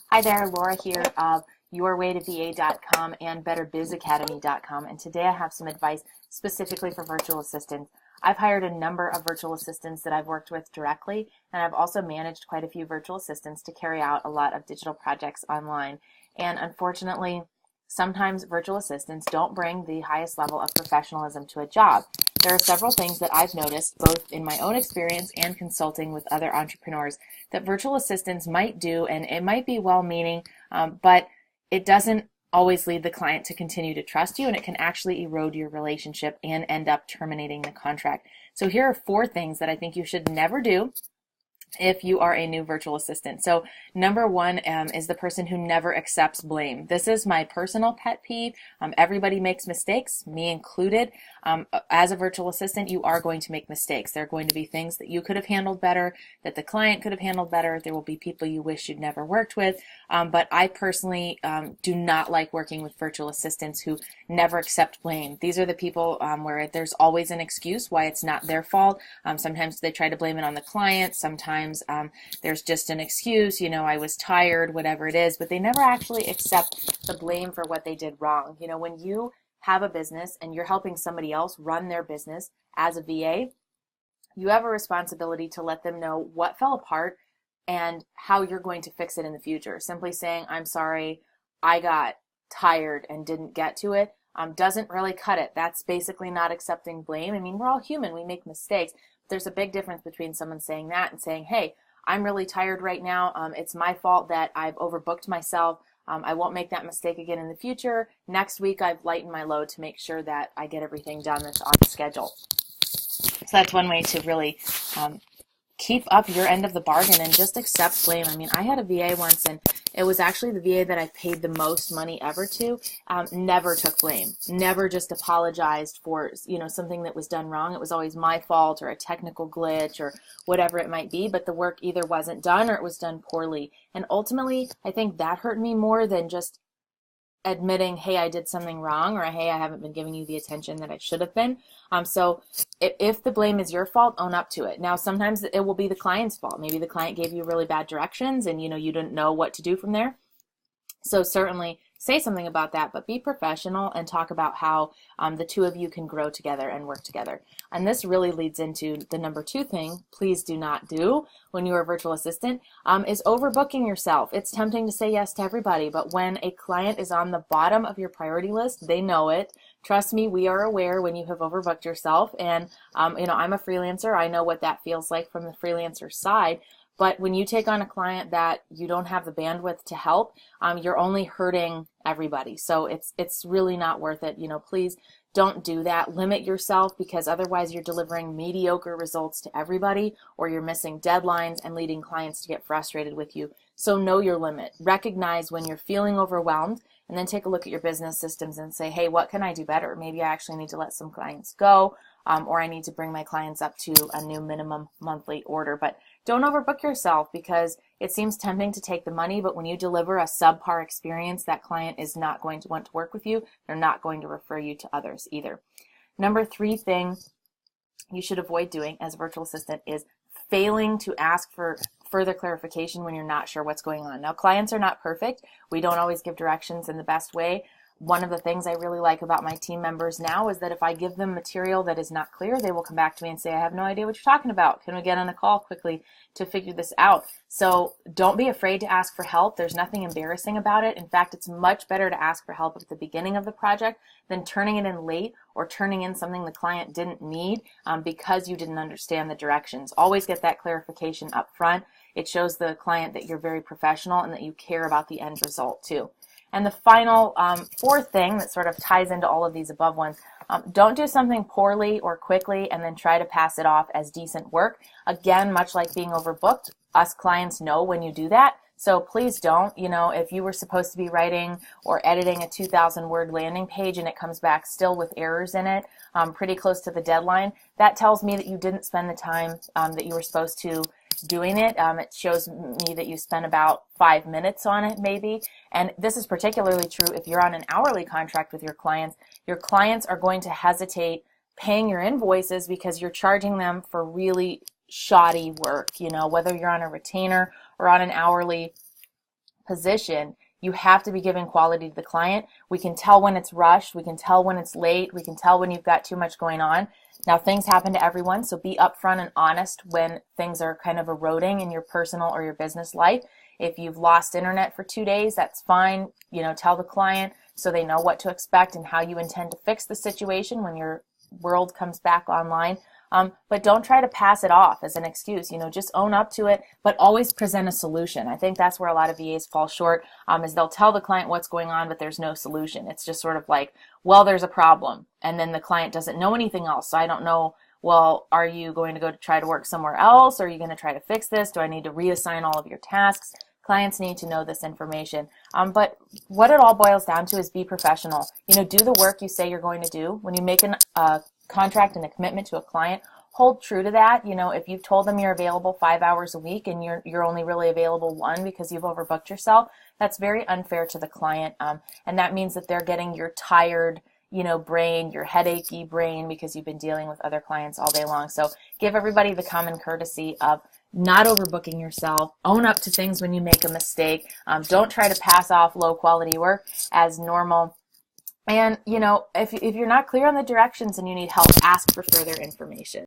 Hi there, Laura here of yourwaytoVA.com and betterbizacademy.com, and today I have some advice specifically for virtual assistants. I've hired a number of virtual assistants that I've worked with directly, and I've also managed quite a few virtual assistants to carry out a lot of digital projects online. And unfortunately, sometimes virtual assistants don't bring the highest level of professionalism to a job. There are several things that I've noticed, both in my own experience and consulting with other entrepreneurs, that virtual assistants might do, and it might be well-meaning, but it doesn't always lead the client to continue to trust you, and it can actually erode your relationship and end up terminating the contract. So here are 4 things that I think you should never do if you are a new virtual assistant. So number 1 is the person who never accepts blame. This is my personal pet peeve. Everybody makes mistakes, me included. As a virtual assistant, you are going to make mistakes. There are going to be things that you could have handled better, that the client could have handled better. There will be people you wish you'd never worked with. But I personally do not like working with virtual assistants who never accept blame. These are the people where there's always an excuse why it's not their fault. Sometimes they try to blame it on the client. Sometimes there's just an excuse, I was tired, whatever it is, but they never actually accept the blame for what they did wrong. When you have a business and you're helping somebody else run their business as a VA, you have a responsibility to let them know what fell apart and how you're going to fix it in the future. Simply saying, I'm sorry, I got tired and didn't get to it, doesn't really cut it. That's basically not accepting blame. I mean, we're all human, we make mistakes. There's a big difference between someone saying that and saying, hey, I'm really tired right now. It's my fault that I've overbooked myself. I won't make that mistake again in the future. Next week, I've lightened my load to make sure that I get everything done that's on schedule. So that's one way to really keep up your end of the bargain and just accept blame. I mean, I had a VA once, and it was actually the VA that I paid the most money ever to, never took blame, never just apologized for, something that was done wrong. It was always my fault or a technical glitch or whatever it might be, but the work either wasn't done or it was done poorly. And ultimately, I think that hurt me more than just admitting, hey, I did something wrong, or hey, I haven't been giving you the attention that I should have been. So if the blame is your fault, own up to it. Now, sometimes it will be the client's fault. Maybe the client gave you really bad directions and you didn't know what to do from there. So certainly say something about that, but be professional and talk about how the two of you can grow together and work together. And this really leads into the number 2 thing, please do not do when you are a virtual assistant, is overbooking yourself. It's tempting to say yes to everybody, but when a client is on the bottom of your priority list, they know it. Trust me, we are aware when you have overbooked yourself. And, I'm a freelancer. I know what that feels like from the freelancer side. But when you take on a client that you don't have the bandwidth to help, you're only hurting everybody. So it's really not worth it. Please don't do that. Limit yourself, because otherwise you're delivering mediocre results to everybody, or you're missing deadlines and leading clients to get frustrated with you. So know your limit. Recognize when you're feeling overwhelmed, and then take a look at your business systems and say, hey, what can I do better? Maybe I actually need to let some clients go, or I need to bring my clients up to a new minimum monthly order. But don't overbook yourself, because it seems tempting to take the money, but when you deliver a subpar experience, that client is not going to want to work with you. They're not going to refer you to others either. Number 3 thing you should avoid doing as a virtual assistant is failing to ask for further clarification when you're not sure what's going on. Now, clients are not perfect. We don't always give directions in the best way. One of the things I really like about my team members now is that if I give them material that is not clear, they will come back to me and say, I have no idea what you're talking about. Can we get on a call quickly to figure this out? So don't be afraid to ask for help. There's nothing embarrassing about it. In fact, it's much better to ask for help at the beginning of the project than turning it in late or turning in something the client didn't need because you didn't understand the directions. Always get that clarification up front. It shows the client that you're very professional and that you care about the end result too. And the final 4th thing that sort of ties into all of these above ones, don't do something poorly or quickly and then try to pass it off as decent work. Again, much like being overbooked, us clients know when you do that. So please don't. If you were supposed to be writing or editing a 2,000 word landing page and it comes back still with errors in it, pretty close to the deadline, that tells me that you didn't spend the time that you were supposed to doing it. It shows me that you spent about 5 minutes on it maybe. And this is particularly true if you're on an hourly contract with your clients. Your clients are going to hesitate paying your invoices because you're charging them for really shoddy work. Whether you're on a retainer or on an hourly position, you have to be giving quality to the client. We can tell when it's rushed. We can tell when it's late. We can tell when you've got too much going on. Now, things happen to everyone, so be upfront and honest when things are kind of eroding in your personal or your business life. If you've lost internet for 2 days, that's fine. Tell the client so they know what to expect and how you intend to fix the situation when your world comes back online. But don't try to pass it off as an excuse. Just own up to it, but always present a solution. I think that's where a lot of VAs fall short, is they'll tell the client what's going on, but there's no solution. It's just sort of like, well, there's a problem, and then the client doesn't know anything else. So I don't know, well, are you going to go to try to work somewhere else? Are you going to try to fix this? Do I need to reassign all of your tasks? Clients need to know this information. But what it all boils down to is be professional. Do the work you say you're going to do. When you make a contract and a commitment to a client, hold true to that. If you've told them you're available 5 hours a week and you're only really available 1 because you've overbooked yourself, that's very unfair to the client. And that means that they're getting your tired, brain, your headachy brain, because you've been dealing with other clients all day long. So give everybody the common courtesy of not overbooking yourself. Own up to things when you make a mistake. Don't try to pass off low quality work as normal. And, if you're not clear on the directions and you need help, ask for further information.